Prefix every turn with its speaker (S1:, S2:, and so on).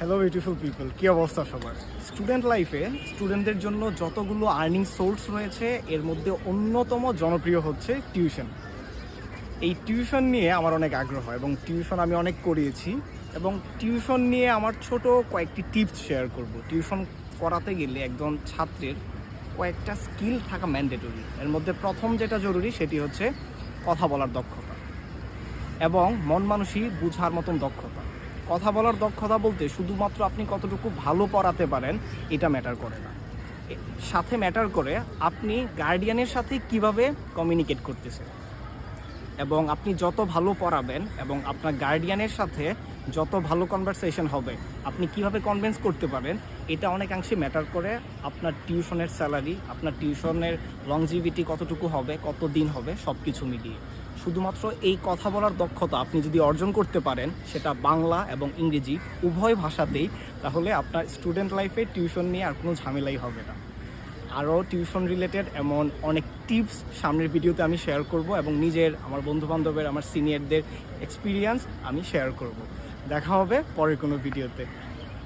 S1: Hello beautiful people, কী অবস্থা সবার? Student লাইফে স্টুডেন্টদের জন্য যতগুলো আর্নিং সোর্স রয়েছে এর মধ্যে অন্যতম জনপ্রিয় হচ্ছে টিউশন। এই টিউশন নিয়ে আমার অনেক আগ্রহ এবং টিউশন আমি অনেক করিয়েছি এবং টিউশন নিয়ে আমার ছোট কয়েকটি টিপস শেয়ার করব। টিউশন করাতে গেলে একজন ছাত্রের কয়েকটা স্কিল থাকা ম্যান্ডেটরি। এর মধ্যে প্রথম যেটা জরুরি সেটি হচ্ছে কথা বলার দক্ষতা এবং মন মানসিক বোঝার মতন দক্ষতা। কথা বলার দক্ষতা বলতে শুধুমাত্র আপনি কতটুকু ভালো পড়াতে পারেন এটা ম্যাটার করে না, সাথে ম্যাটার করে আপনি গার্ডিয়ানের সাথে কিভাবে কমিউনিকেট করতেছেন। এবং আপনি যত ভালো পড়াবেন এবং আপনার গার্ডিয়ানের সাথে যত ভালো কনভারসেশন হবে, আপনি কিভাবে কনভিন্স করতে পারেন, এটা অনেকাংশে ম্যাটার করে আপনার টিউশনের স্যালারি, আপনার টিউশনের লংজিভিটি কতটুকু হবে, কত দিন হবে, সব কিছু মিলিয়ে। শুধুমাত্র এই কথা বলার দক্ষতা আপনি যদি অর্জন করতে পারেন, সেটা বাংলা এবং ইংরেজি উভয় ভাষাতেই, তাহলে আপনার স্টুডেন্ট লাইফে টিউশন নিয়ে আর কোনো ঝামেলাই হবে না। আরও টিউশন রিলেটেড এমন অনেক টিপস সামনের ভিডিওতে আমি শেয়ার করব এবং আমার বন্ধুবান্ধবের, আমার সিনিয়রদের এক্সপিরিয়েন্স আমি শেয়ার করব। দেখা হবে পরের কোনো ভিডিওতে।